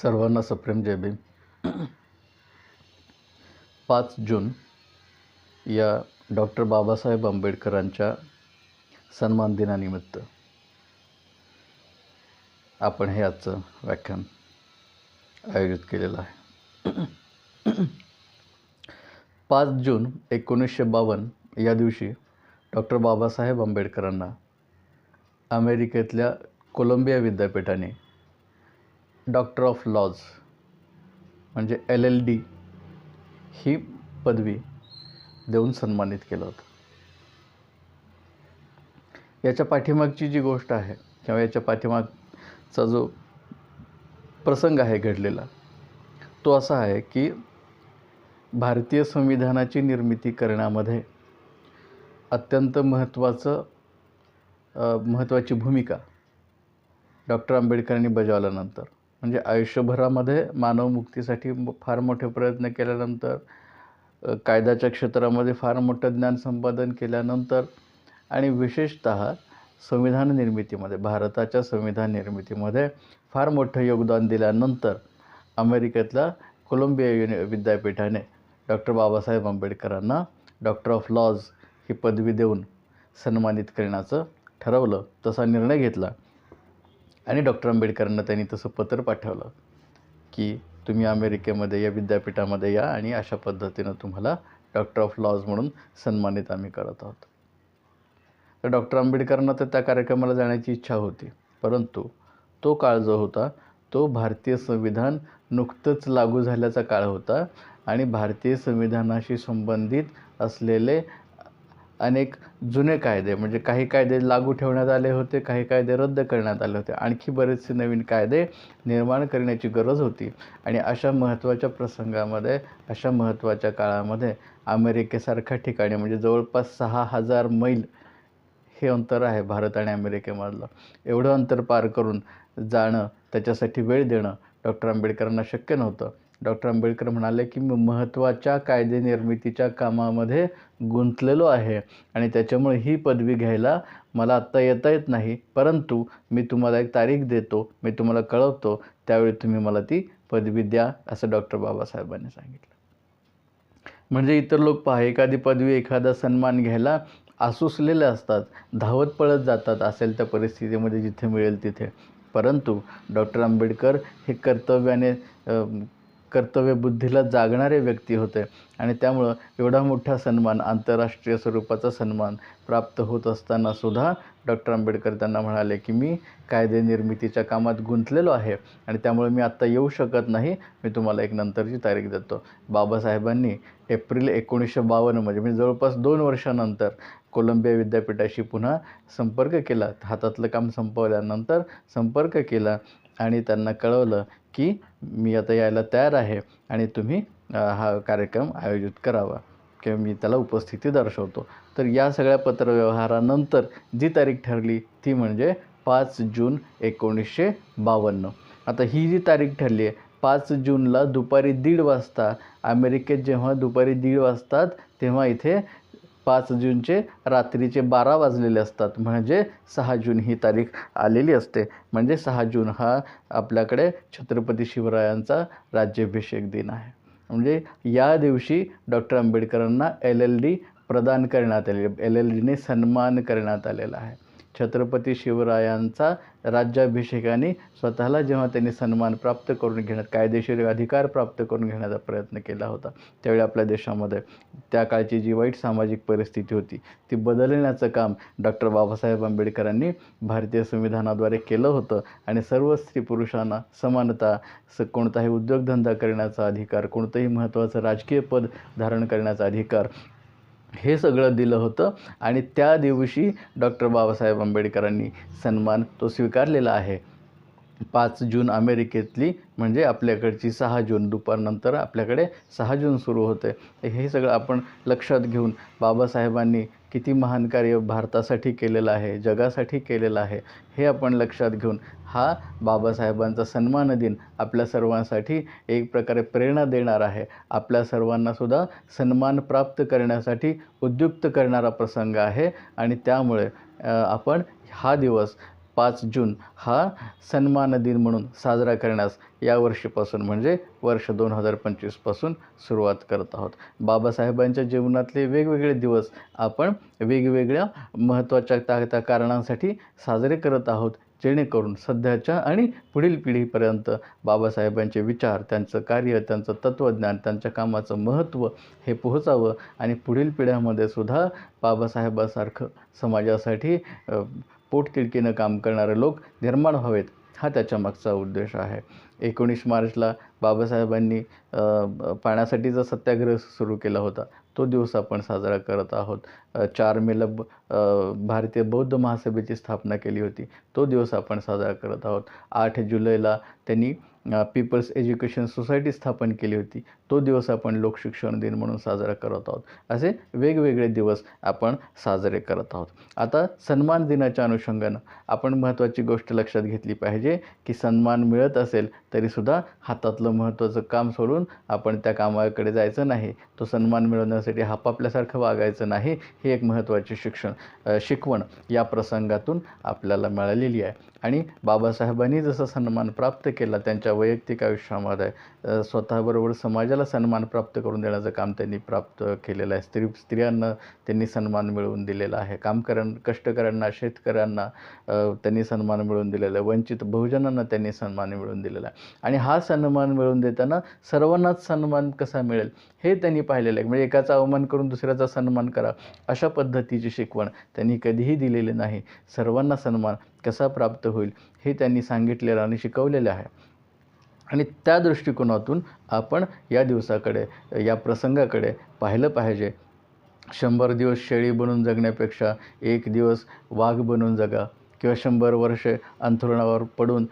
सर्वांना सप्रेम जय भीम. 5 जून या डॉक्टर बाबासाहेब आंबेडकरांच्या सन्मान दिनानिमित्त आपण हे आजचं व्याख्यान आयोजित केलेलं आहे. 5 जून 1952 या दिवशी डॉक्टर बाबासाहेब आंबेडकरांना अमेरिकेतल्या कोलंबिया विद्यापीठाने डॉक्टर ऑफ लॉज म्हणजे LLD ही पदवी देऊन सन्मानित केलं होतं. याच्या पाठीमागची जी गोष्ट आहे किंवा याच्या पाठीमागचा जो प्रसंग आहे घडलेला तो असा आहे की भारतीय संविधानाची निर्मिती करण्यामध्ये अत्यंत महत्त्वाची भूमिका डॉक्टर आंबेडकरांनी बजावल्यानंतर म्हणजे आयुष्यभरामध्ये मानवमुक्तीसाठी फार मोठे प्रयत्न केल्यानंतर कायद्याच्या क्षेत्रामध्ये फार मोठं ज्ञान संपादन केल्यानंतर आणि विशेषतः संविधान निर्मितीमध्ये भारताच्या संविधान निर्मितीमध्ये फार मोठं योगदान दिल्यानंतर अमेरिकेतल्या कोलंबिया विद्यापीठाने डॉक्टर बाबासाहेब आंबेडकरांना डॉक्टर ऑफ लॉज ही पदवी देऊन सन्मानित करण्याचं ठरवलं. तसा निर्णय घेतला आणि डॉक्टर आंबेडकरांना त्यांनी तसं पत्र पाठवलं की तुम्ही अमेरिकेमध्ये या विद्यापीठामध्ये या आणि अशा पद्धतीनं तुम्हाला डॉक्टर ऑफ लॉज म्हणून सन्मानित आम्ही करत आहोत. तर डॉक्टर आंबेडकरांना तर त्या कार्यक्रमाला जाण्याची इच्छा होती, परंतु तो काळ जो होता तो भारतीय संविधान नुकतंच लागू झाल्याचा काळ होता आणि भारतीय संविधानाशी संबंधित असलेले अनेक जुने कायदे म्हणजे काही कायदे लागू ठेवण्यात आले होते, काही कायदे रद्द करण्यात आले होते, आणखी बरेचसे नवीन कायदे निर्माण करण्याची गरज होती. आणि अशा महत्त्वाच्या प्रसंगामध्ये अशा महत्त्वाच्या काळामध्ये अमेरिकेसारख्या ठिकाणी म्हणजे जवळपास 6000 मैल हे अंतर आहे भारत आणि अमेरिकेमधलं. एवढं अंतर पार करून जाणं त्याच्यासाठी वेळ देणं डॉक्टर आंबेडकरांना शक्य नव्हतं. डॉक्टर आंबेडकर म्हणाले की मी महत्त्वाच्या कायदे निर्मितीच्या कामामध्ये गुंतलेलो आहे आणि त्याच्यामुळे ही पदवी घ्यायला मला आत्ता येता येत नाही, परंतु मी तुम्हाला एक तारीख देतो, मी तुम्हाला कळवतो, त्यावेळी तुम्ही मला ती पदवी द्या असं डॉक्टर बाबासाहेबांनी सांगितलं. म्हणजे इतर लोक पहा एखादी पदवी एखादा सन्मान घ्यायला आसुसलेले असतात, धावत पळत जातात असेल त्या परिस्थितीमध्ये जिथे मिळेल तिथे, परंतु डॉक्टर आंबेडकर हे कर्तव्यबुद्धीला जागणारे व्यक्ती होते आणि त्यामुळं एवढा मोठा सन्मान आंतरराष्ट्रीय स्वरूपाचा सन्मान प्राप्त होत असताना सुद्धा डॉक्टर आंबेडकर त्यांना म्हणाले की मी कायदे निर्मितीच्या कामात गुंतलेलो आहे आणि त्यामुळे मी आत्ता येऊ शकत नाही, मी तुम्हाला एक नंतरची तारीख देतो. बाबासाहेबांनी एप्रिल 1952 म्हणजे जवळपास 2 वर्षानंतर कोलंबिया विद्यापीठाशी पुन्हा संपर्क केला. हातातलं काम संपवल्यानंतर संपर्क केला आणि त्यांना कळवलं की मी आता यायला तयार आहे आणि तुम्ही हा कार्यक्रम आयोजित करावा किंवा मी त्याला उपस्थिती दर्शवतो. तर या सगळ्या पत्रव्यवहारानंतर जी तारीख ठरली ती म्हणजे 5 जून 1952. आता ही जी तारीख ठरली आहे 5 जूनला दुपारी 1:30 वाजता अमेरिकेत जेव्हा दुपारी 1:30 वाजतात तेव्हा इथे 5 जूनचे रात्रीचे 12 वाजलेले असतात, म्हणजे 6 जून ही तारीख आलेली असते. म्हणजे 6 जून हा आपल्याकडे छत्रपती शिवरायांचा राज्याभिषेक दिन आहे. म्हणजे या दिवशी डॉक्टर आंबेडकरांना LLD प्रदान करण्यात आले, LLDने सन्मान करण्यात आलेला आहे. छत्रपती शिवरायांचा राज्याभिषेकाने स्वतःला जेव्हा त्यांनी सन्मान प्राप्त करून घेण्यात कायदेशीर अधिकार प्राप्त करून घेण्याचा प्रयत्न केला होता त्यावेळी आपल्या देशामध्ये त्या काळची जी वाईट सामाजिक परिस्थिती होती ती बदलण्याचं काम डॉक्टर बाबासाहेब आंबेडकरांनी भारतीय संविधानाद्वारे केलं होतं आणि सर्व स्त्री पुरुषांना समानता, कोणताही उद्योगधंदा करण्याचा अधिकार, कोणतंही महत्त्वाचं राजकीय पद धारण करण्याचा अधिकार हे सगळं दिलं होतं आणि त्या दिवशी डॉक्टर बाबासाहेब आंबेडकरांनी सन्मान तो स्वीकारलेला आहे. 5 जून अमेरिकेतली म्हणजे आपल्याकडची 6 जून दुपारनंतर आपल्याकडे 6 जून सुरू होते. हे सगळं आपण लक्षात घेऊन बाबासाहेबांनी किती महान कार्य भारतासाठी केलेलं आहे, जगासाठी केलेलं आहे हे आपण लक्षात घेऊन हा बाबासाहेबांचा सन्मान दिन आपल्या सर्वांसाठी एक प्रकारे प्रेरणा देणार आहे. आपल्या सर्वांनासुद्धा सन्मान प्राप्त करण्यासाठी उद्युक्त करणारा प्रसंग आहे आणि त्यामुळे आपण हा दिवस 5 जून हा सन्मान दिन म्हणून साजरा करण्यास या वर्षीपासून म्हणजे वर्ष 2025पासून सुरुवात करत आहोत. बाबासाहेबांच्या जीवनातले वेगवेगळे दिवस आपण वेगवेगळ्या महत्त्वाच्या त्या कारणांसाठी साजरे करत आहोत, जेणेकरून सध्याच्या आणि पुढील पिढीपर्यंत बाबासाहेबांचे विचार, त्यांचं कार्य, त्यांचं तत्त्वज्ञान, त्यांच्या कामाचं महत्त्व हे पोहोचावं आणि पुढील पिढ्यामध्ये सुद्धा बाबासाहेबासारखं समाजासाठी पोटतिडकीनं काम करणारे लोक निर्माण व्हावेत, हा त्याच्यामागचा उद्देश आहे. 19 मार्चला बाबासाहेबांनी पाण्यासाठीचा सत्याग्रह सुरू केला होता, तो दिवस आपण साजरा करत आहोत. 4 मेला भारतीय बौद्ध महासभेची स्थापना केली होती, तो दिवस आपण साजरा करत आहोत. 8 जुलैला त्यांनी पीपल्स एज्युकेशन सोसायटी स्थापन केली होती, तो दिवस आपण लोकशिक्षण दिन म्हणून साजरा करत आहोत. असे वेगवेगळे दिवस आपण साजरे करत आहोत. आता सन्मान दिनाच्या अनुषंगानं आपण महत्त्वाची गोष्ट लक्षात घेतली पाहिजे की सन्मान मिळत असेल तरीसुद्धा हातातलं महत्त्वाचं काम सोडून आपण त्या कामाकडे जायचं नाही. तो सन्मान मिळवण्यासाठी आपापल्यासारखं वागायचं नाही. ही एक महत्त्वाची शिकवण या प्रसंगातून आपल्याला मिळालेली आहे. आणि बाबासाहेबांनी जसा सन्मान प्राप्त केला त्यांच्या वैयक्तिक आयुष्यामध्ये, स्वतःबरोबर समाजाला सन्मान प्राप्त करून देण्याचं काम त्यांनी प्राप्त केलेलं आहे. स्त्रियांना त्यांनी सन्मान मिळवून दिलेला आहे. कष्टकऱ्यांना, शेतकऱ्यांना त्यांनी सन्मान मिळवून दिलेला आहे. वंचित बहुजनांना त्यांनी सन्मान मिळवून दिलेला आहे. आणि हा सन्मान मिळवून देताना सर्वांनाच सन्मान कसा मिळेल हे त्यांनी पाहिलेलं आहे. म्हणजे एकाचा अवमान करून दुसऱ्याचा सन्मान करा अशा पद्धतीची शिकवण त्यांनी कधीही दिलेली नाही. सर्वांना सन्मान कसा प्राप्त होईल हे त्यांनी सांगितलेलं आणि शिकवलेलं आहे. आणि त्या दृष्टिकोनातून आपण या दिवसाकडे, या प्रसंगाकडे पाहिलं पाहिजे. 100 दिवस शेळी बनून जगण्यापेक्षा 1 दिवस वाघ बनून जगा, किंवा 100 वर्षे अंथरुणावर पडून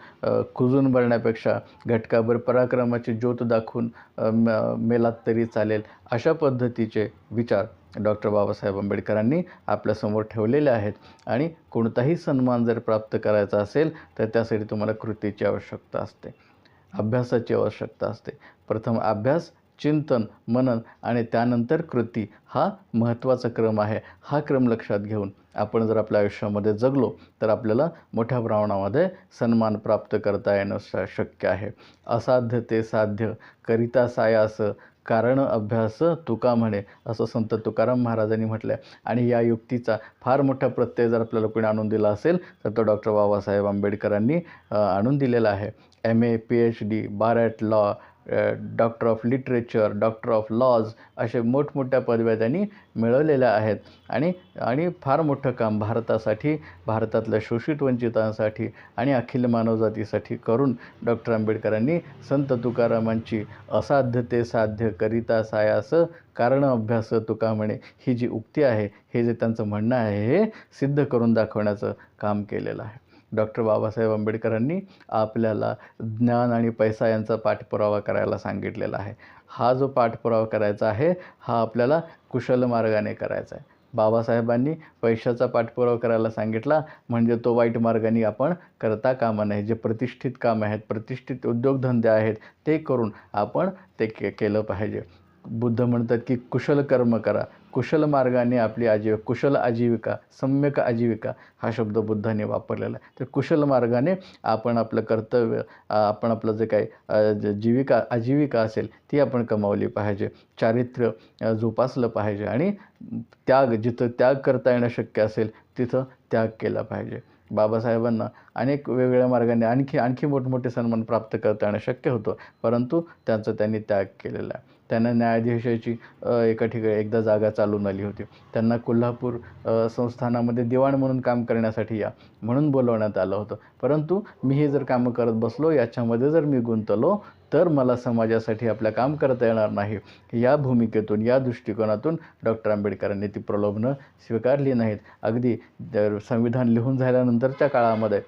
कुजून मरण्यापेक्षा घटकाभर पराक्रमाची ज्योत दाखवून मेलात तरी चालेल, अशा पद्धतीचे विचार डॉक्टर बाबासाहेब आंबेडकरांनी आपल्यासमोर ठेवलेले आहेत. आणि कोणताही सन्मान जर प्राप्त करायचा असेल तर त्यासाठी तुम्हाला कृतीची आवश्यकता असते, अभ्यासाची आवश्यकता असते. प्रथम अभ्यास, चिंतन, मनन आणि त्यानंतर कृती हा महत्त्वाचा क्रम आहे. हा क्रम लक्षात घेऊन आपण जर आपल्या आयुष्यामध्ये जगलो तर आपल्याला मोठ्या प्रमाणामध्ये सन्मान प्राप्त करता येणं शक्य आहे. असाध्य ते साध्य करिता सायास कारण अभ्यास तुका म्हणे, असं संत तुकाराम महाराजांनी म्हटलं आहे. आणि या युक्तीचा फार मोठा प्रत्यय जर आपल्याला कोणी आणून दिला असेल तर तो डॉक्टर बाबासाहेब आंबेडकरांनी आणून दिलेला आहे. MA, PhD, bar at law, doctor of literature, doctor of laws असे मोठमोठ्या पदव्या त्यांनी मिळवलेल्या आहेत. आणि फार मोठं काम भारतासाठी, भारतातल्या शोषित वंचितांसाठी आणि अखिल मानवजातीसाठी करून डॉक्टर आंबेडकरांनी संत तुकारामांची असाध्य ते साध्य करिता सायास कारण अभ्यास तुका म्हणे ही जी उक्ती आहे, हे जे त्यांचं म्हणणं आहे, हे सिद्ध करून दाखवण्याचं काम केलेलं आहे. डॉक्टर बाबासाहेब आंबेडकरांनी आपल्याला ज्ञान आणि पैसा यांचा पाठपुरावा करायला सांगितलेला आहे. हा जो पाठपुरावा करायचा आहे हा आपल्याला कुशल मार्गाने करायचा आहे. बाबासाहेबांनी पैशाचा पाठपुरावा करायला सांगितला म्हणजे तो वाईट मार्गाने आपण करता कामा नये. जे प्रतिष्ठित काम आहेत, प्रतिष्ठित उद्योगधंदे आहेत ते करून आपण ते केलं पाहिजे. बुद्ध म्हणतात की कुशल कर्म करा, कुशल मार्गाने आपली कुशल आजीविका, सम्यक आजीविका हा शब्द बुद्धाने वापरलेला आहे. तर कुशल मार्गाने आपण आपलं कर्तव्य, आपण आपलं जे काही आजीविका असेल ती आपण कमावली पाहिजे. चारित्र्य जोपासलं पाहिजे आणि जिथं त्याग करता येणं शक्य असेल तिथं त्याग केला पाहिजे. बाबासाहेबांना अनेक वेगवेगळ्या मार्गाने आणखी मोठमोठे सन्मान प्राप्त करता येणं शक्य होतं, परंतु त्यांनी त्याग केलेला आहे. त्यांना न्यायाधीशाची एका ठिकाणी एकदा जागा चालून आली होती. त्यांना कोल्हापूर संस्थानामध्ये दिवाण म्हणून काम करण्यासाठी या म्हणून बोलवण्यात आलं होतं. परंतु मी हे जर कामं करत बसलो, याच्यामध्ये जर मी गुंतलो तर मला समाजासाठी आपलं काम करता येणार नाही. या भूमिकेतून, या दृष्टिकोनातून डॉक्टर आंबेडकरांनी ती प्रलोभनं स्वीकारली नाहीत. अगदी संविधान लिहून झाल्यानंतरच्या काळामध्ये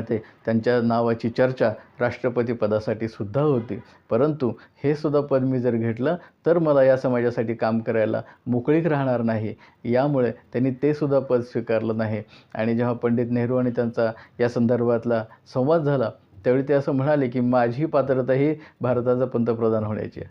ते त्यांच्या नावाची चर्चा राष्ट्रपती पदासाठी सुद्धा होती. परंतु हे सुद्धा पद मी जर घेतलं तर मला या समाजासाठी काम करायला मोकळीक राहणार नाही. यामुळे त्यांनी ते सुद्धा पद स्वीकारलं नाही. आणि जेव्हा पंडित नेहरू आणि त्यांचा या संदर्भातला संवाद झाला त्यावेळी ते असं म्हणाले की माझी पात्रता ही भारताचा पंतप्रधान होण्याची आहे.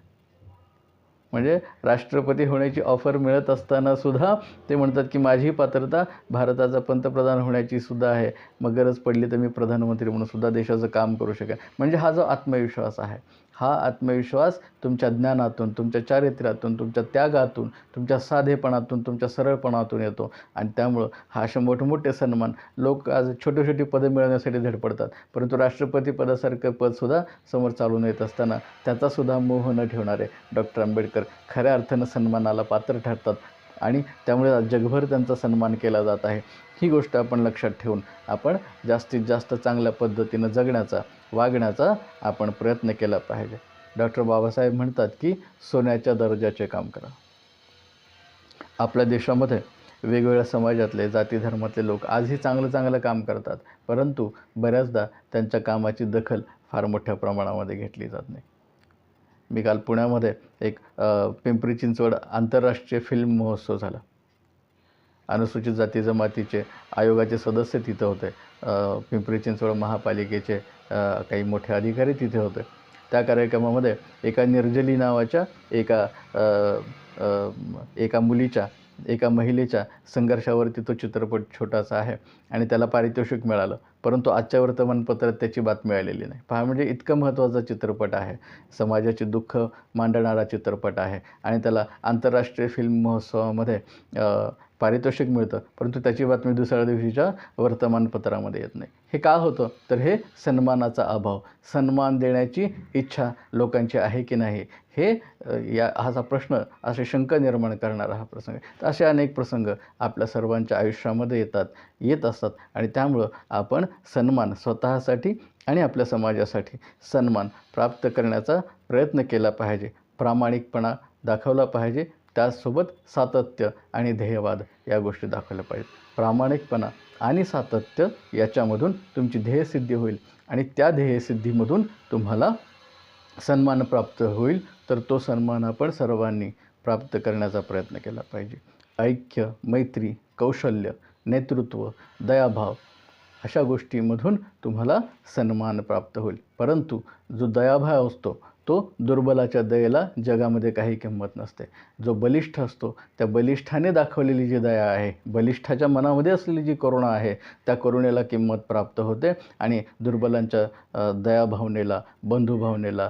म्हणजे राष्ट्रपती होण्याची ऑफर मिळत असतानासुद्धा ते म्हणतात की माझी पात्रता भारताचा पंतप्रधान होण्याची सुद्धा आहे, मग गरज पडली तर मी प्रधानमंत्री म्हणून सुद्धा देशाचं काम करू शकेन. म्हणजे हा जो आत्मविश्वास आहे, हा आत्मविश्वास तुमच्या ज्ञानातून, तुमच्या चारित्र्यातून, तुमच्या त्यागातून, तुमच्या साधेपणातून, तुमच्या सरळपणातून येतो. आणि त्यामुळं हा असे मोठमोठे सन्मान लोक आज छोटी छोटी पदं मिळवण्यासाठी धडपडतात, परंतु राष्ट्रपती पदासारखं पदसुद्धा समोर चालून येत असताना त्याचासुद्धा मोह न ठेवणारे डॉक्टर आंबेडकर खऱ्या अर्थानं सन्मानाला पात्र ठरतात. आणि त्यामुळे आज जगभर त्यांचा सन्मान केला जात आहे. ही गोष्ट आपण लक्षात ठेवून आपण जास्तीत जास्त चांगल्या पद्धतीनं जगण्याचा, वागण्याचा आपण प्रयत्न केला पाहिजे. डॉक्टर बाबासाहेब म्हणतात की सोन्याच्या दर्जाचे काम करा. आपल्या देशामध्ये वेगवेगळ्या समाजातले, जाती धर्मातले लोक आजही चांगलं काम करतात, परंतु बऱ्याचदा त्यांच्या कामाची दखल फार मोठ्या प्रमाणामध्ये घेतली जात नाही. मी काल पुण्यामध्ये एक पिंपरी चिंचवड आंतरराष्ट्रीय फिल्म महोत्सव झाला. अनुसूचित जाती जमातीचे आयोगाचे सदस्य तिथं होते, पिंपरी चिंचवड महापालिकेचे काही मोठे अधिकारी तिथे होते. त्या कार्यक्रमामध्ये एका निर्जली नावाच्या एका मुलीच्या, एका महिलेच्या संघर्षावरती तो चित्रपट छोटासा आहे आणि त्याला पारितोषिक मिळालं, परंतु आजच्या वर्तमानपत्रात त्याची बातमी आलेली नाही. पहा, म्हणजे इतकं महत्त्वाचा चित्रपट आहे, समाजाचे दुःख मांडणारा चित्रपट आहे आणि त्याला आंतरराष्ट्रीय फिल्म महोत्सवामध्ये पारितोषिक मिळतं, परंतु त्याची बातमी दुसऱ्या दिवशीच्या वर्तमानपत्रामध्ये येत नाही. हे का होतं? तर हे सन्मानाचा अभाव, सन्मान देण्याची इच्छा लोकांची आहे की नाही, हे हाचा प्रश्न, असे शंका निर्माण करणारा हा प्रसंग आहे. तर असे अनेक प्रसंग आपल्या सर्वांच्या आयुष्यामध्ये येत असतात आणि त्यामुळं आपण सन्मान स्वतःसाठी आणि आपल्या समाजासाठी सन्मान प्राप्त करण्याचा प्रयत्न केला पाहिजे. प्रामाणिकपणा दाखवला पाहिजे, त्याचसोबत सातत्य आणि ध्येयवाद या गोष्टी दाखवल्या पाहिजेत. प्रामाणिकपणा आणि सातत्य याच्यामधून तुमची ध्येयसिद्धी होईल आणि त्या ध्येयसिद्धीमधून तुम्हाला सन्मान प्राप्त होईल. तर तो सन्मान आपण सर्वांनी प्राप्त करण्याचा प्रयत्न केला पाहिजे. ऐक्य, मैत्री, कौशल्य, नेतृत्व, दयाभाव अशा गोष्टींमधून तुम्हाला सन्मान प्राप्त होईल. परंतु जो दयाभाव असतो तो दुर्बलाच्या दयेला जगामध्ये काही किंमत नसते. जो बलिष्ठ असतो त्या बलिष्ठाने दाखवलेली जी दया आहे, बलिष्ठाच्या मनामध्ये असलेली जी करुणा आहे, त्या करुणेला किंमत प्राप्त होते आणि दुर्बलांच्या दयाभावनेला, बंधुभावनेला,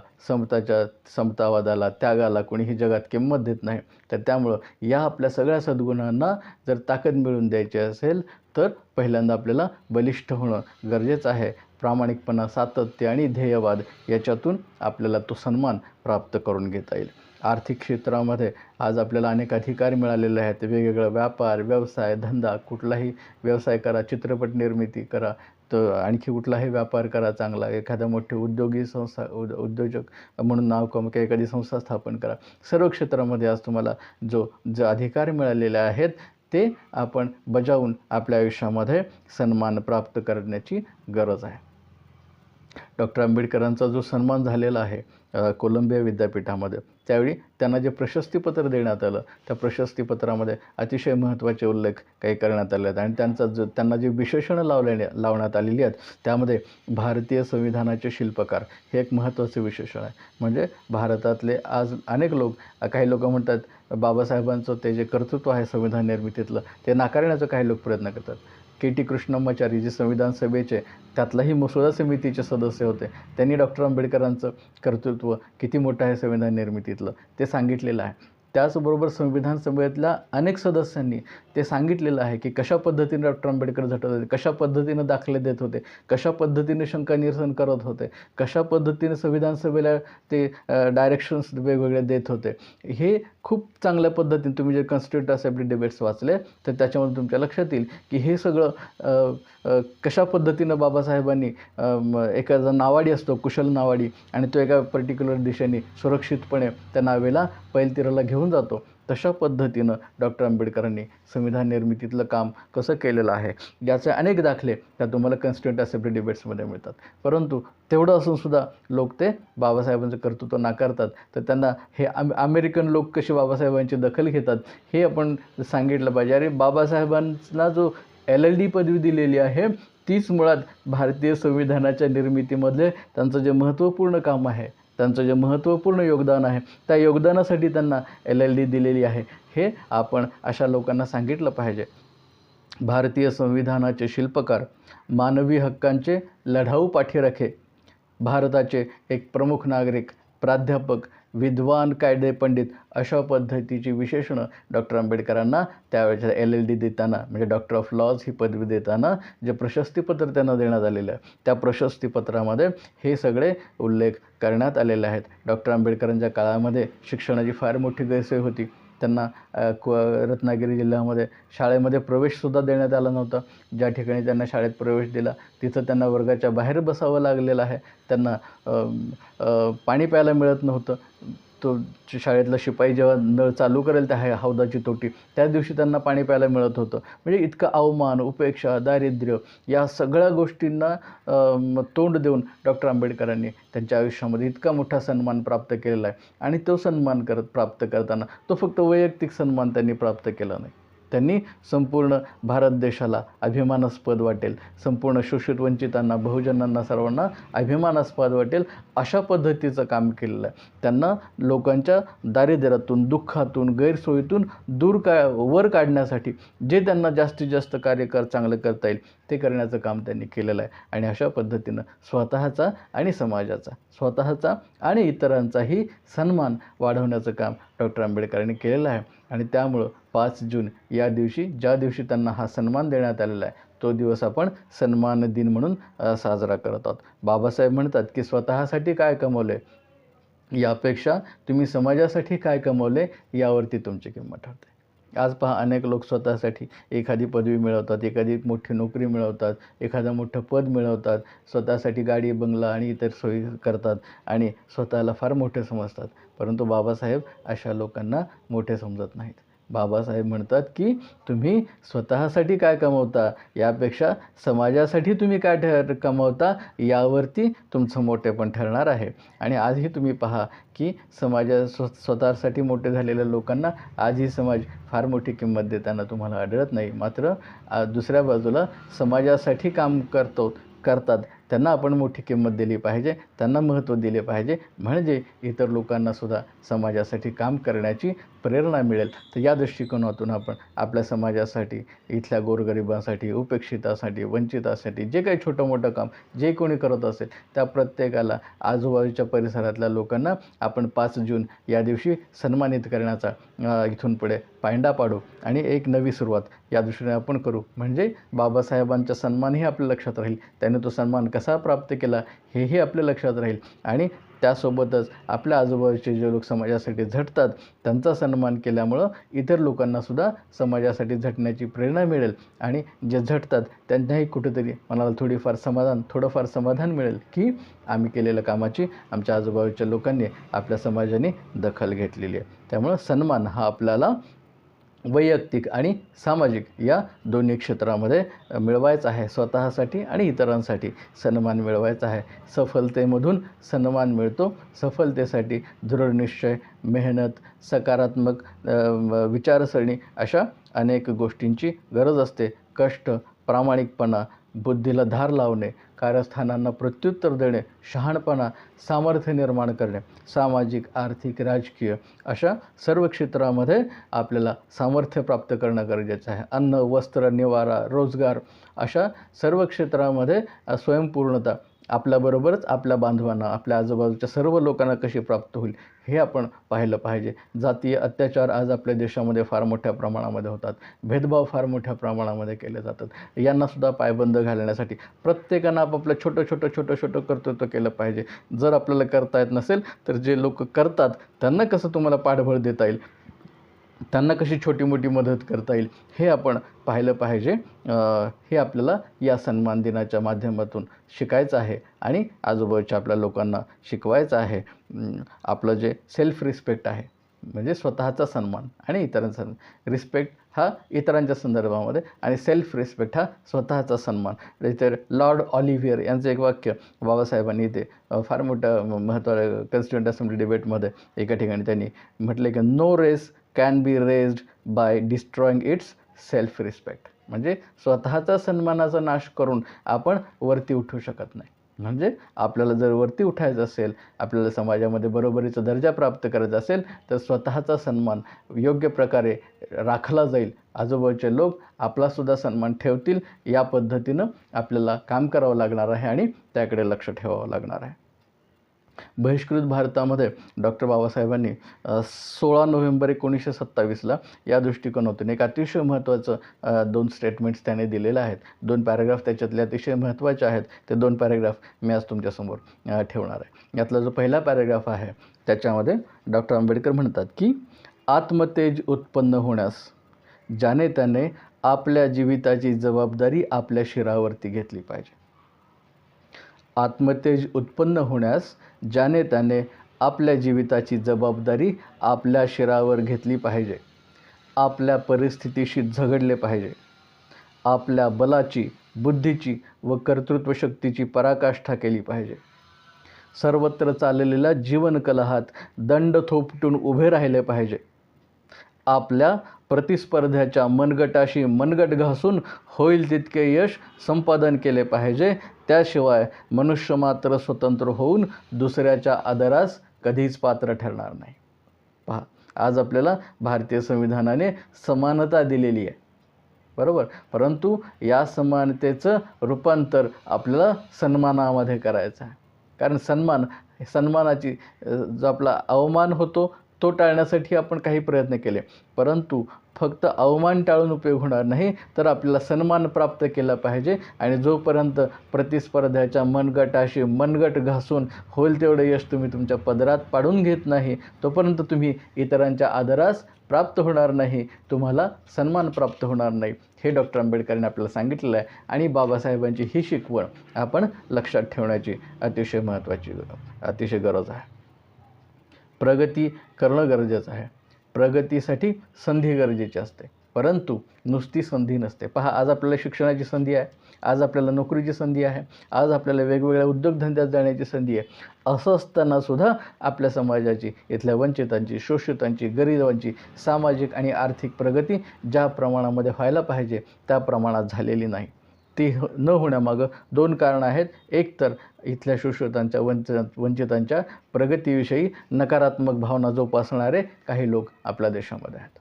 समतावादाला, त्यागाला कोणीही जगात किंमत देत नाही. तर त्यामुळं या आपल्या सगळ्या सद्गुणांना जर ताकद मिळवून द्यायची असेल तर पहिल्यांदा आपल्याला बलिष्ठ होणं गरजेचं आहे. प्रामाणिकपणा, सातत्य आणि ध्येयवाद याच्यातून आपल्याला तो सन्मान प्राप्त करून घेता येईल. आर्थिक क्षेत्रामध्ये आज आपल्याला अनेक अधिकार मिळालेले आहेत. वेगवेगळा व्यापार, व्यवसाय, धंदा, कुठलाही व्यवसाय करा, चित्रपट निर्मिती करा, तर आणखी कुठलाही व्यापार करा चांगला, एखाद्या मोठी उद्योजक म्हणून नाव कमवा, एखादी संस्था स्थापन करा. सर्व क्षेत्रामध्ये आज तुम्हाला जो अधिकार मिळालेले आहेत ते आपण बजावून आपल्या आयुष्यामध्ये सन्मान प्राप्त करण्याची गरज आहे. डॉक्टर आंबेडकरांचा जो सन्मान झालेला आहे कोलंबिया विद्यापीठामध्ये, त्यावेळी त्यांना जे प्रशस्तीपत्र देण्यात आलं, त्या प्रशस्तीपत्रामध्ये अतिशय महत्त्वाचे उल्लेख काही करण्यात आले आहेत आणि त्यांना जे विशेषणं लावण्यात आलेली आहेत त्यामध्ये भारतीय संविधानाचे शिल्पकार हे एक महत्त्वाचे विशेषण आहे. म्हणजे भारतातले आज अनेक लोक, काही लोक म्हणतात बाबासाहेबांचं ते जे कर्तृत्व आहे संविधान निर्मितीतलं ते नाकारण्याचा काही लोक प्रयत्न करतात. के.टी. कृष्णमाचारी जे संविधान सभेचे त्यातलाही मसुदा समितीचे सदस्य होते, त्यांनी डॉक्टर आंबेडकरांचं कर्तृत्व किती मोठं आहे संविधान निर्मितीतलं ते सांगितलेलं आहे. त्याचबरोबर संविधान सभेतल्या अनेक सदस्यांनी ते सांगितलेलं आहे की कशा पद्धतीने डॉक्टर आंबेडकर झटत होते, कशा पद्धतीनं दाखले देत होते, कशा पद्धतीने शंका निरसन करत होते, कशा पद्धतीने संविधान सभेला ते डायरेक्शन्स वेगवेगळे देत होते. हे खूप चांगल्या पद्धतीने तुम्ही जे कॉन्स्टिट्यूट असेंब्ली डिबेट्स वाचले तर त्याच्यामध्ये तुमच्या लक्षात येईल की हे सगळं कशा पद्धतीनं बाबासाहेबांनी एखादा नावाडी असतो, कुशल नावाडी, आणि तो एका पर्टिक्युलर दिशेने सुरक्षितपणे त्या नावेला पैलतीराला घेऊन जातो, तशा पद्धतीनं डॉक्टर आंबेडकरांनी संविधान निर्मितीतलं काम कसं केलेलं आहे याचे अनेक दाखले त्या तुम्हाला कॉन्स्टिट्यूट असेंब्ली डिबेट्समध्ये मिळतात. परंतु तेवढं असूनसुद्धा लोक ते बाबासाहेबांचं कर्तृत्व नाकारतात. तर त्यांना हे अमेरिकन लोक कसे बाबासाहेबांची दखल घेतात हे आपण सांगितलं पाहिजे. अरे बाबासाहेबांना जो LL.D. पदवी दिलेली आहे तीच मुळात भारतीय संविधानाच्या निर्मितीमधले त्यांचं जे महत्त्वपूर्ण काम आहे त्यांचं जे महत्त्वपूर्ण योगदान आहे त्या योगदानासाठी त्यांना LLD दिलेली आहे, हे आपण अशा लोकांना सांगितलं पाहिजे. भारतीय संविधानाचे शिल्पकार, मानवी हक्कांचे लढाऊ पाठीराखे, भारताचे एक प्रमुख नागरिक, प्राध्यापक, विद्वान, कायदे पंडित अशा पद्धतीची विशेषणं डॉक्टर आंबेडकरांना त्यावेळेच्या LLD देताना, म्हणजे डॉक्टर ऑफ लॉज ही पदवी देताना जे प्रशस्तीपत्र त्यांना देण्यात आलेलं आहे त्या प्रशस्तीपत्रामध्ये हे सगळे उल्लेख करण्यात आलेले आहेत. डॉक्टर आंबेडकरांच्या काळामध्ये शिक्षणाची फार मोठी गैरसोय होती. त्यांना रत्नागिरी जिल्ह्यामध्ये शाळेमध्ये प्रवेशसुद्धा देण्यात आला नव्हता. ज्या ठिकाणी त्यांना शाळेत प्रवेश दिला तिथं त्यांना वर्गाच्या बाहेर बसावं लागलेलं आहे. त्यांना पाणी प्यायला मिळत नव्हतं. तो शाळेतला शिपाई जेव्हा नळ चालू करेल त्या हौदाची तोटी त्या दिवशी त्यांना पाणी प्यायला मिळत होतं. म्हणजे इतका अवमान, उपेक्षा, दारिद्र्य या सगळ्या गोष्टींना तोंड देऊन डॉक्टर आंबेडकरांनी त्यांच्या आयुष्यामध्ये इतका मोठा सन्मान प्राप्त केलेला आहे. आणि तो सन्मान प्राप्त करताना तो फक्त वैयक्तिक सन्मान त्यांनी प्राप्त केला नाही, त्यांनी संपूर्ण भारत देशाला अभिमानास्पद वाटेल, संपूर्ण शोषित वंचितांना, बहुजनांना, सर्वांना अभिमानास्पद वाटेल अशा पद्धतीचं काम केलेलं आहे. त्यांना लोकांच्या दारिद्र्यातून, दुःखातून, गैरसोयीतून वर काढण्यासाठी जे त्यांना जास्तीत जास्त चांगलं करता येईल ते करण्याचं काम त्यांनी केलेलं आहे. आणि अशा पद्धतीनं स्वतःचा आणि समाजाचा, स्वतःचा आणि इतरांचाही सन्मान वाढवण्याचं काम डॉक्टर आंबेडकरांनी केलेलं आहे. आणि त्यामुळं 5 जून या दिवशी, ज्या दिवशी त्यांना हा सन्मान देण्यात आलेला आहे, तो दिवस आपण सन्मान दिन म्हणून साजरा करत आहोत. बाबासाहेब म्हणतात की स्वतःसाठी काय कमवले यापेक्षा तुम्ही समाजासाठी काय कमवले यावरती तुमची किंमत ठरते. आज पहा, अनेक लोक स्वतःसाठी एखादी पदवी मिळवतात, एखादी मोठी नोकरी मिळवतात, एखादं मोठं पद मिळवतात, स्वतःसाठी गाडी, बंगला आणि इतर सोयी करतात आणि स्वतःला फार मोठे समजतात. परंतु बाबासाहेब अशा लोकांना मोठे समजत नाहीत. बाबासाहेब म्हणतात की तुम्ही स्वतःसाठी काय कमवता यापेक्षा समाजासाठी तुम्ही काय कमवता यावरती तुमचं मोठेपण ठरणार आहे. आणि आजही तुम्ही पहा की स्वतःसाठी मोठे झालेल्या लोकांना आजही समाज फार मोठी किंमत देताना तुम्हाला आढळत नाही. मात्र दुसऱ्या बाजूला समाजासाठी काम करतात त्यांना आपण मोठी किंमत दिली पाहिजे, त्यांना महत्त्व दिले पाहिजे, म्हणजे इतर लोकांनासुद्धा समाजासाठी काम करण्याची प्रेरणा मिळेल. तर या दृष्टिकोनातून आपण आपल्या समाजासाठी, इथल्या गोरगरिबांसाठी, उपेक्षितासाठी, वंचितासाठी जे काही छोटं मोठं काम जे कोणी करत असेल त्या प्रत्येकाला, आजूबाजूच्या परिसरातल्या लोकांना आपण 5 जून या दिवशी सन्मानित करण्याचा इथून पुढे पायंडा पाडू आणि एक नवी सुरुवात या दृष्टीने आपण करू. म्हणजे बाबासाहेबांचा सन्मानही आपल्या लक्षात राहील, त्याने तो सन्मान कसा प्राप्त केला हेही आपल्या लक्षात राहील आणि त्यासोबतच आपल्या आजूबाजूचे जे लोक समाजासाठी झटतात त्यांचा सन्मान केल्यामुळं इतर लोकांनासुद्धा समाजासाठी झटण्याची प्रेरणा मिळेल आणि जे झटतात त्यांनाही कुठेतरी मनाला थोडंफार समाधान मिळेल की आम्ही केलेल्या कामाची आमच्या आजूबाजूच्या लोकांनी, आपल्या समाजाने दखल घेतलेली आहे. त्यामुळं सन्मान हा आपल्याला वैयक्तिक आणि सामाजिक या दोन्ही क्षेत्रामध्ये मिळवायचा आहे. स्वतःसाठी आणि इतरांसाठी सन्मान मिळवायचा आहे. सफलतेमधून सन्मान मिळतो. सफलतेसाठी दृढनिश्चय, मेहनत, सकारात्मक विचारसरणी अशा अनेक गोष्टींची गरज असते. कष्ट, प्रामाणिकपणा, बुद्धीला धार लावणे, कारस्थानांना प्रत्युत्तर देणे, शहाणपणा, सामर्थ्य निर्माण करणे, सामाजिक, आर्थिक, राजकीय अशा सर्व क्षेत्रामध्ये आपल्याला सामर्थ्य प्राप्त करणं गरजेचं आहे. अन्न, वस्त्र, निवारा, रोजगार अशा सर्व क्षेत्रामध्ये स्वयंपूर्णता आपल्याबरोबरच आपल्या बांधवांना, आपल्या आजूबाजूच्या सर्व लोकांना कशी प्राप्त होईल हे आपण पाहिलं पाहिजे. जातीय अत्याचार आज आपल्या देशामध्ये फार मोठ्या प्रमाणामध्ये होतात. भेदभाव फार मोठ्या प्रमाणामध्ये केले जातात. यांनासुद्धा पायबंद घालण्यासाठी प्रत्येकानं आपापलं छोटं कर्तृत्व केलं पाहिजे. जर आपल्याला करता येत नसेल तर जे लोक करतात त्यांना कसं तुम्हाला पाठबळ देता येईल, त्यांना कशी छोटी मोठी मदत करता येईल हे आपण पाहिलं पाहिजे. हे आपल्याला या सन्मान दिनाच्या माध्यमातून शिकायचं आहे आणि आजूबाजूच्या आपल्या लोकांना शिकवायचं आहे. आपलं जे सेल्फ रिस्पेक्ट आहे म्हणजे स्वतःचा सन्मान आणि इतरांचा रिस्पेक्ट हा इतरांच्या संदर्भामध्ये आणि सेल्फ रिस्पेक्ट हा स्वतःचा सन्मान. तर लॉर्ड ऑलिव्हियर यांचं एक वाक्य बाबासाहेबांनी ते फार मोठं महत्त्वाचं कॉन्स्टिट्युएंट असेंब्ली डिबेटमध्ये एका ठिकाणी त्यांनी म्हटले की no race can be raised by destroying its self respect. म्हणजे स्वतःचा सन्मानाचा नाश करून आपण वरती उठू शकत नाही. म्हणजे आपल्याला जर वरती उठायचं असेल, आपल्याला समाजामध्ये बरोबरीचा दर्जा प्राप्त करायचा असेल, तर स्वतःचा सन्मान योग्य प्रकारे राखला जाईल. आजूबाजूचे लोक आपलासुद्धा सन्मान ठेवतील, या पद्धतीनं आपल्याला काम करावं लागणार आहे आणि त्याकडे लक्ष ठेवावं लागणार आहे. बहिष्कृत भारतामध्ये डॉक्टर बाबासाहेबांनी 16 नोव्हेंबर 1927ला या दृष्टिकोनातून एक अतिशय महत्त्वाचं 2 स्टेटमेंट्स त्याने दिलेले आहेत. 2 पॅराग्राफ त्याच्यातले अतिशय महत्त्वाचे आहेत. ते 2 पॅराग्राफ मी आज तुमच्यासमोर ठेवणार आहे. यातला जो पहिला पॅराग्राफ आहे त्याच्यामध्ये डॉक्टर आंबेडकर म्हणतात की आत्मतेज उत्पन्न होण्यास ज्याने त्याने आपल्या जीविताची जबाबदारी आपल्या शिरावरती घेतली पाहिजे. आत्मतेज उत्पन्न होण्यास ज्याने त्याने आपल्या जीविताची जबाबदारी आपल्या शिरावर घेतली पाहिजे. आपल्या परिस्थितीशी झगडले पाहिजे. आपल्या बलाची, बुद्धीची व कर्तृत्वशक्तीची पराकाष्ठा केली पाहिजे. सर्वत्र चाललेल्या जीवनकलहात दंड थोपटून उभे राहिले पाहिजे. आपल्या प्रतिस्पर्ध्याच्या मनगटाशी मनगट घासून होईल तितके यश संपादन केले पाहिजे. त्याशिवाय मनुष्य मात्र स्वतंत्र होऊन दुसऱ्याच्या आदरास कधीच पात्र ठरणार नाही. पहा, आज आपल्याला भारतीय संविधानाने समानता दिलेली आहे, बरोबर, परंतु या समानतेचं रूपांतर आपल्याला सन्मानामध्ये करायचं आहे. कारण सन्मानाची जो आपला अवमान होतो तो टाळण्यासाठी आपण काही प्रयत्न केले, परंतु फक्त अवमान टाळून उपयोग होणार नाही, तर आपल्याला सन्मान प्राप्त केला पाहिजे. आणि जोपर्यंत प्रतिस्पर्ध्याच्या मनगटाशी मनगट घासून होईल तेवढं यश तुम्ही तुमच्या पदरात पाडून घेत नाही, तोपर्यंत तुम्ही इतरांच्या आदरास प्राप्त होणार नाही, तुम्हाला सन्मान प्राप्त होणार नाही. हे डॉक्टर आंबेडकरांनी आपल्याला सांगितलेलं आहे. आणि बाबासाहेबांची ही शिकवण आपण लक्षात ठेवण्याची अतिशय महत्त्वाची, अतिशय गरज आहे. प्रगती करणं गरजेचं आहे. प्रगतीसाठी संधी गरजेची असते, परंतु नुसती संधी नसते. पहा, आज आपल्याला शिक्षणाची संधी आहे, आज आपल्याला नोकरीची संधी आहे, आज आपल्याला वेगवेगळ्या उद्योगधंद्यात जाण्याची संधी आहे. असं असतानासुद्धा आपल्या समाजाची, इथल्या वंचितांची, शोषितांची, गरिबांची सामाजिक आणि आर्थिक प्रगती ज्या प्रमाणामध्ये व्हायला पाहिजे त्या प्रमाणात झालेली नाही. ती न होण्यामागं 2 कारणं आहेत. एक तर इथल्या शोषितांच्या, वंचितांच्या प्रगतीविषयी नकारात्मक भावना जोपासणारे काही लोक आपल्या देशामध्ये आहेत.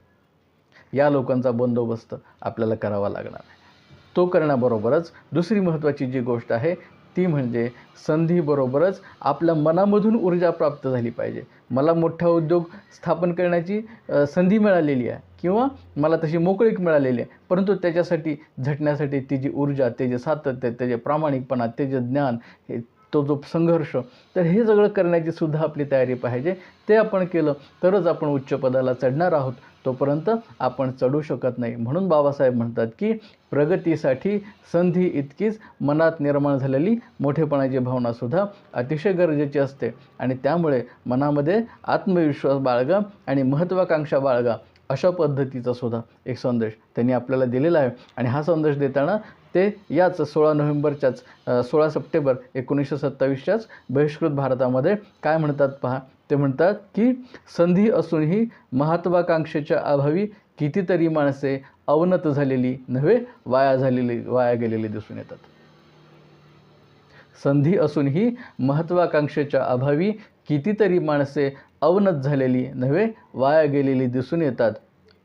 या लोकांचा बंदोबस्त आपल्याला करावा लागणार आहे. तो करण्याबरोबरच दुसरी महत्त्वाची जी गोष्ट आहे ती म्हणजे संधीबरोबरच आपल्या मनामधून ऊर्जा प्राप्त झाली पाहिजे. मला मोठा उद्योग स्थापन करण्याची संधी मिळालेली आहे किंवा मला तशी मोकळीक मिळालेली आहे, परंतु त्याच्यासाठी झटण्यासाठी ती जी ऊर्जा, ते जे सातत्य, ते जे प्रामाणिकपणा, ते जे ज्ञान, तो जो संघर्ष, तर हे सगळं करण्याची सुद्धा आपली तयारी पाहिजे. ते आपण केलं तरच आपण उच्च पदाला चढणार आहोत, तोपर्यंत आपण चढू शकत नाही. म्हणून बाबासाहेब म्हणतात की प्रगतीसाठी संधी इतकीच मनात निर्माण झालेली मोठेपणाची भावनासुद्धा अतिशय गरजेची असते. आणि त्यामुळे मनामध्ये आत्मविश्वास बाळगा आणि महत्त्वाकांक्षा बाळगा, अशा पद्धतीचा सुद्धा एक संदेश त्यांनी आपल्याला दिलेला आहे. आणि हा संदेश देताना ते याच 16 सप्टेंबर 1927च्याच बहिष्कृत भारतामध्ये काय म्हणतात पहा. ते म्हणतात की संधी असूनही महत्त्वाकांक्षेच्या अभावी कितीतरी माणसे अवनत झालेली नव्हे वाया गेलेली दिसून येतात. संधी असूनही महत्त्वाकांक्षेच्या अभावी कितीतरी माणसे अवनत झालेली नव्हे वाया गेलेली दिसून येतात.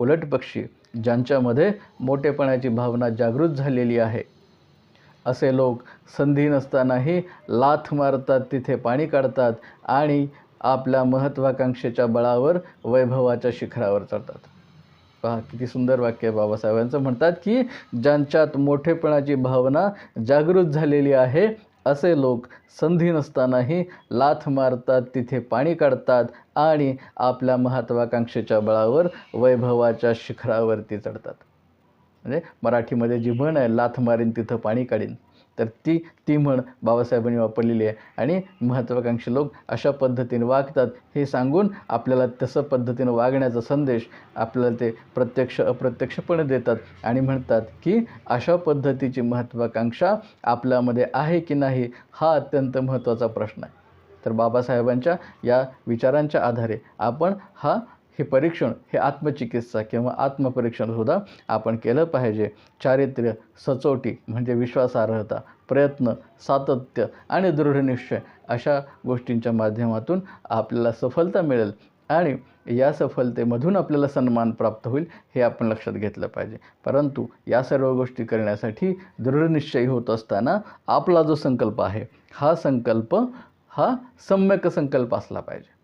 उलटपक्षी ज्यांच्यामध्ये मोठेपणाची भावना जागृत झालेली आहे असे लोक संधी नसतानाही लाथ मारतात, तिथे पाणी काढतात आणि आपल्या महत्त्वाकांक्षेच्या बळावर वैभवाच्या शिखरावर चढतात. पहा, किती सुंदर वाक्य आहे बाबासाहेबांचं. म्हणतात की ज्यांच्यात मोठेपणाची भावना जागृत झालेली आहे असे लोक संधी नसतानाही लाथ मारतात, तिथे पाणी काढतात आणि आपल्या महत्त्वाकांक्षेच्या बळावर वैभवाच्या शिखरावरती चढतात. म्हणजे मराठीमध्ये जी म्हण आहे, लाथ मारीन तिथं पाणी काढीन, तर ती म्हण बाबासाहेबांनी वापरलेली आहे. आणि महत्त्वाकांक्षी लोक अशा पद्धतीने वागतात हे सांगून आपल्याला तसं पद्धतीनं वागण्याचा संदेश आपल्याला ते प्रत्यक्ष अप्रत्यक्षपणे देतात आणि म्हणतात की अशा पद्धतीची महत्त्वाकांक्षा आपल्यामध्ये आहे की नाही, हा अत्यंत महत्त्वाचा प्रश्न आहे. तर बाबासाहेबांच्या या विचारांच्या आधारे आपण हे परीक्षण, हे आत्मचिकित्सा किंवा आत्मपरीक्षणसुद्धा आपण केलं पाहिजे. चारित्र्य, सचोटी म्हणजे विश्वासार्हता, प्रयत्न, सातत्य आणि दृढनिश्चय अशा गोष्टींच्या माध्यमातून आपल्याला सफलता मिळेल आणि या सफलतेमधून आपल्याला सन्मान प्राप्त होईल हे आपण लक्षात घेतलं पाहिजे. परंतु या सर्व गोष्टी करण्यासाठी दृढनिश्चयी होत असताना आपला जो संकल्प आहे हा संकल्प हा सम्यक संकल्प असला पाहिजे.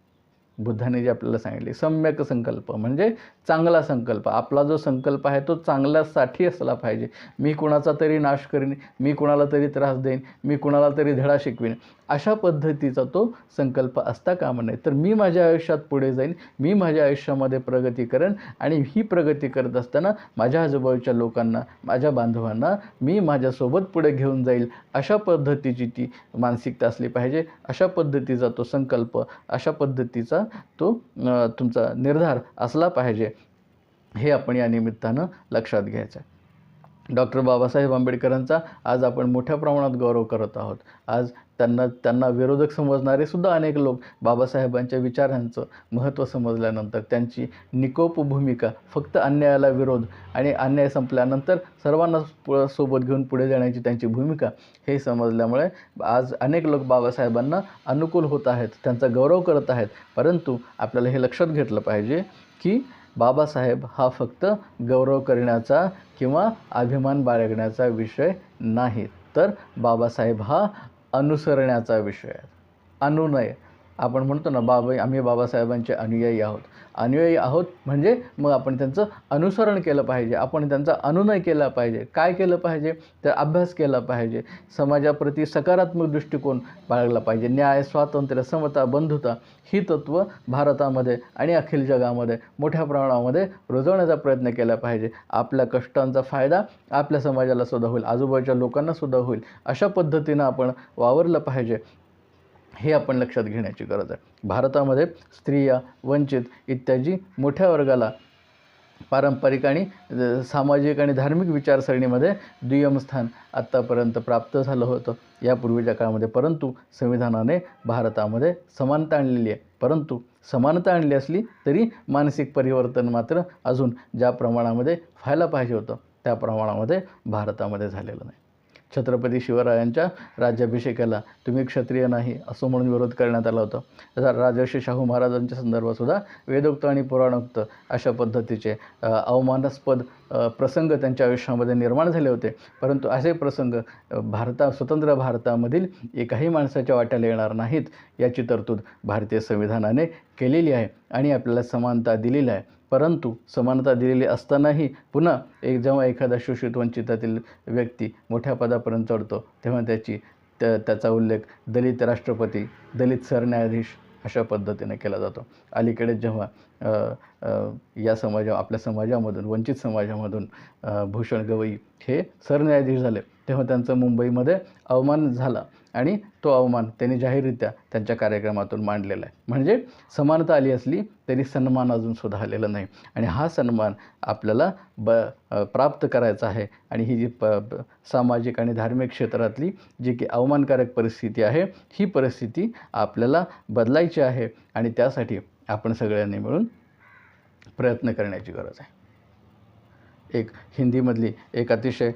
बुद्धाने जे आपल्याला सांगितले सम्यक संकल्प म्हणजे चांगला संकल्प. आपला जो संकल्प आहे तो चांगल्यासाठी असला पाहिजे. मी कुणाचा तरी नाश करीन, मी कुणाला तरी त्रास देईन, मी कुणाला तरी धडा शिकवीन अशा पद्धतीचा तो संकल्प असता कामा नये. तर मी माझ्या आयुष्यात पुढे जाईन, मी माझ्या आयुष्यामध्ये प्रगती करेन आणि ही प्रगती करत असताना माझ्या आजूबाजूच्या लोकांना, माझ्या बांधवांना मी माझ्यासोबत पुढे घेऊन जाईल अशा पद्धतीची ती मानसिकता असली पाहिजे. अशा पद्धतीचा तो संकल्प, अशा पद्धतीचा तो तुमचा निर्धार असला पाहिजे हे आपण या निमित्तानं लक्षात घ्यायचं आहे. डॉक्टर बाबासाहेब आंबेडकरांचा आज आपण मोठ्या प्रमाणात गौरव करत आहोत. आज त्यांना विरोधक समजणारे सुद्धा अनेक लोक बाबासाहेबांच्या विचारांचं महत्त्व समजल्यानंतर त्यांची निकोप भूमिका, फक्त अन्यायाला विरोध आणि अन्याय संपल्यानंतर सर्वांना सोबत घेऊन पुढे जाण्याची त्यांची भूमिका हे समजल्यामुळे आज अनेक लोक बाबासाहेबांना अनुकूल होत आहेत, त्यांचा गौरव करत आहेत. परंतु आपल्याला हे लक्षात घेतलं पाहिजे की बाबासाहेब हा फक्त गौरव करण्याचा किंवा अभिमान बाळगण्याचा विषय नाही, तर बाबासाहेब हा अनुसरण्याचा विषय आहे. अनुनय आपण म्हणतो ना, आम्ही बाबासाहेबांचे अनुयायी आहोत. अनुयायी आहोत म्हणजे मग आपण त्यांचं अनुसरण केलं पाहिजे, आपण त्यांचा अनुनय केला पाहिजे. काय केलं पाहिजे तर अभ्यास केला पाहिजे, समाजाप्रती सकारात्मक दृष्टिकोन बाळगला पाहिजे. न्याय, स्वातंत्र्य, समता, बंधुता ही तत्त्व भारतामध्ये आणि अखिल जगामध्ये मोठ्या प्रमाणामध्ये रुजवण्याचा प्रयत्न केला पाहिजे. आपल्या कष्टांचा फायदा आपल्या समाजाला सुद्धा होईल, आजूबाजूच्या लोकांना सुद्धा होईल अशा पद्धतीनं आपण वावरलं पाहिजे हे आपण लक्षात घेण्याची गरज आहे. भारतामध्ये स्त्रिया, वंचित इत्यादी मोठ्या वर्गाला पारंपरिक आणि सामाजिक आणि धार्मिक विचारसरणीमध्ये दुय्यम स्थान आत्तापर्यंत प्राप्त झालं होतं यापूर्वीच्या काळामध्ये. परंतु संविधानाने भारतामध्ये समानता आणलेली आहे. परंतु समानता आणली असली तरी मानसिक परिवर्तन मात्र अजून ज्या प्रमाणामध्ये व्हायला पाहिजे होतं त्या प्रमाणामध्ये भारतामध्ये झालेलं नाही. छत्रपती शिवरायांच्या राज्याभिषेकाला तुम्ही क्षत्रिय नाही असं म्हणून विरोध करण्यात आला होता. राजर्षी शाहू महाराजांच्या संदर्भातसुद्धा वेदोक्त आणि पुराणोक्त अशा पद्धतीचे अवमानास्पद प्रसंग त्यांच्या आयुष्यामध्ये निर्माण झाले होते. परंतु असे प्रसंग स्वतंत्र भारतामधील एकाही माणसाच्या वाट्याला येणार नाहीत याची तरतूद भारतीय संविधानाने केलेली आहे आणि आपल्याला समानता दिलेली आहे. परंतु समानता दिलेली असतानाही पुन्हा जेव्हा एखादा शोषित वंचितातील व्यक्ती मोठ्या पदापर्यंत चढतो तेव्हा त्याचा उल्लेख दलित राष्ट्रपती, दलित सरन्यायाधीश अशा पद्धतीने केला जातो. अलीकडे जेव्हा आपल्या समाजामधून, वंचित समाजामधून भूषण गवई हे सरन्यायाधीश झाले तेव्हा त्यांचा मुंबईमध्ये अवमान झाला आणि तो अवमान त्यांनी जाहीररित्या त्यांच्या कार्यक्रमातून मांडलेला आहे. म्हणजे समानता आली असली तरी सन्मान अजूनसुद्धा आलेला नाही आणि हा सन्मान आपल्याला प्राप्त करायचा आहे. आणि ही जी सामाजिक आणि धार्मिक क्षेत्रातली जी की अवमानकारक परिस्थिती आहे ही परिस्थिती आपल्याला बदलायची आहे आणि त्यासाठी आपण सगळ्यांनी मिळून प्रयत्न करण्याची गरज आहे. एक हिंदीमधली एक अतिशय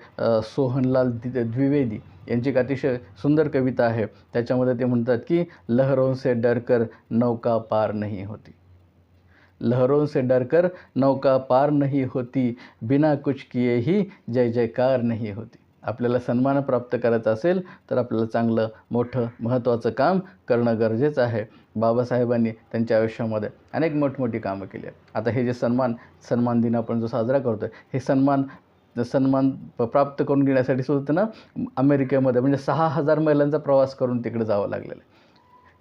सोहनलाल द्विवेदी यांची एक अतिशय सुंदर कविता आहे. त्याच्यामध्ये ते म्हणतात की लहरों से डरकर नौका पार नहीं होती, लहरों से डरकर नौका पार नहीं होती, बिना कुछ किए ही जय जयकार नहीं होती. आपल्याला सन्मान प्राप्त करायचा असेल तर आपल्याला चांगलं मोठं महत्त्वाचं काम करणं गरजेचं आहे. बाबासाहेबांनी त्यांच्या आयुष्यामध्ये अनेक मोठमोठी कामं केली आहेत. आता हे जे सन्मान दिन आपण जो साजरा करतो आहे हे सन्मान प्राप्त करून घेण्यासाठी सुद्धा त्यांना अमेरिकेमध्ये म्हणजे 6,000 मैलांचा प्रवास करून तिकडे जावं लागलेलं आहे.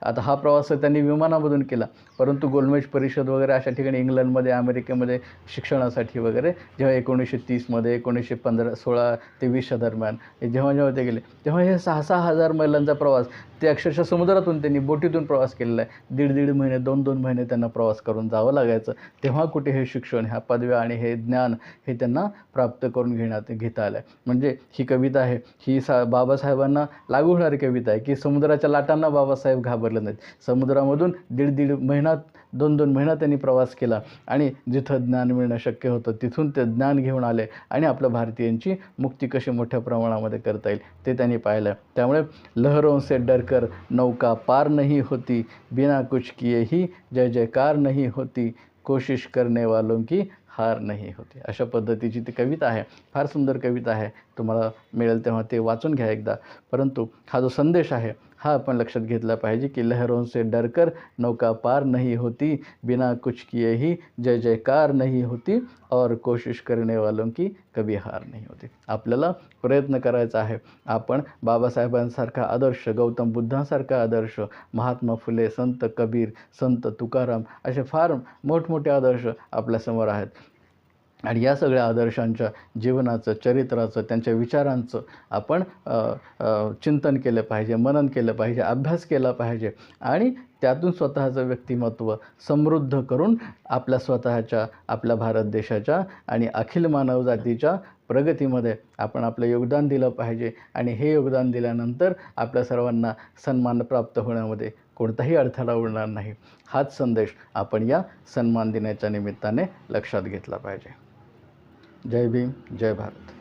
आता हा प्रवास त्यांनी विमानामधून केला. परंतु गोलमेज परिषद वगैरे अशा ठिकाणी इंग्लंडमध्ये, अमेरिकेमध्ये शिक्षणासाठी वगैरे जेव्हा 1930मध्ये 1916 ते 20च्या दरम्यान जेव्हा ते गेले तेव्हा हे 6,000 मैलांचा प्रवास ते अक्षरशः समुद्रातून त्यांनी बोटीतून प्रवास केलेला आहे. दीड महिने 2 महिने त्यांना प्रवास करून जावं लागायचं. तेव्हा कुठे हे शिक्षण, ह्या पदव्या आणि हे ज्ञान हे त्यांना प्राप्त करून घेता आलं आहे. म्हणजे ही कविता आहे ही बाबासाहेबांना लागू होणारी कविता आहे की समुद्राच्या लाटांना बाबासाहेब घाबरले नाहीत. समुद्रामधून दीड महिना 2-2 महिना त्यांनी प्रवास केला आणि जिथं ज्ञान मिळणं शक्य होतं तिथून ते ज्ञान घेऊन आले आणि आपल्या भारतीयांची मुक्ती कशी मोठ्या प्रमाणामध्ये करता येईल ते त्यांनी पाहिलं. त्यामुळे लहरों से डरकर नौका पार नहीं होती, बिना कुछ किए ही जय जयकार नहीं होती, कोशिश करने वालों की हार नाही होती. अशा पद्धतीची ती कविता आहे. फार सुंदर कविता आहे. तुम्हाला मिळेल तेव्हा ते वाचून घ्या एकदा. परंतु हा जो संदेश आहे हा आपण लक्षात घेतला पाहिजे की लहरों से डरकर नौका पार नहीं होती, बिना कुछ किए ही जय जयकार नहीं होती और कोशिश करने वालों की कभी हार नहीं होती. आपल्याला प्रयत्न करायचा आहे. आपण बाबासाहेबांसारखा आदर्श, गौतम बुद्धांसारखा आदर्श, महात्मा फुले, संत कबीर, संत तुकाराम असे फार मोठमोठे आदर्श आपल्यासमोर आहेत. आणि या सगळ्या आदर्शांच्या जीवनाचं, चरित्राचं, त्यांच्या विचारांचं आपण चिंतन केलं पाहिजे, मनन केलं पाहिजे, अभ्यास केला पाहिजे आणि त्यातून स्वतःचं व्यक्तिमत्व समृद्ध करून आपल्या स्वतःच्या, आपल्या भारत देशाच्या आणि अखिल मानवजातीच्या प्रगतीमध्ये आपण आपलं योगदान दिलं पाहिजे. आणि हे योगदान दिल्यानंतर आपल्या सर्वांना सन्मान प्राप्त होण्यामध्ये कोणताही अडथळा उरणार नाही. हाच संदेश आपण या सन्मान दिनाच्या निमित्ताने लक्षात घेतला पाहिजे. जय भीम, जय भारत.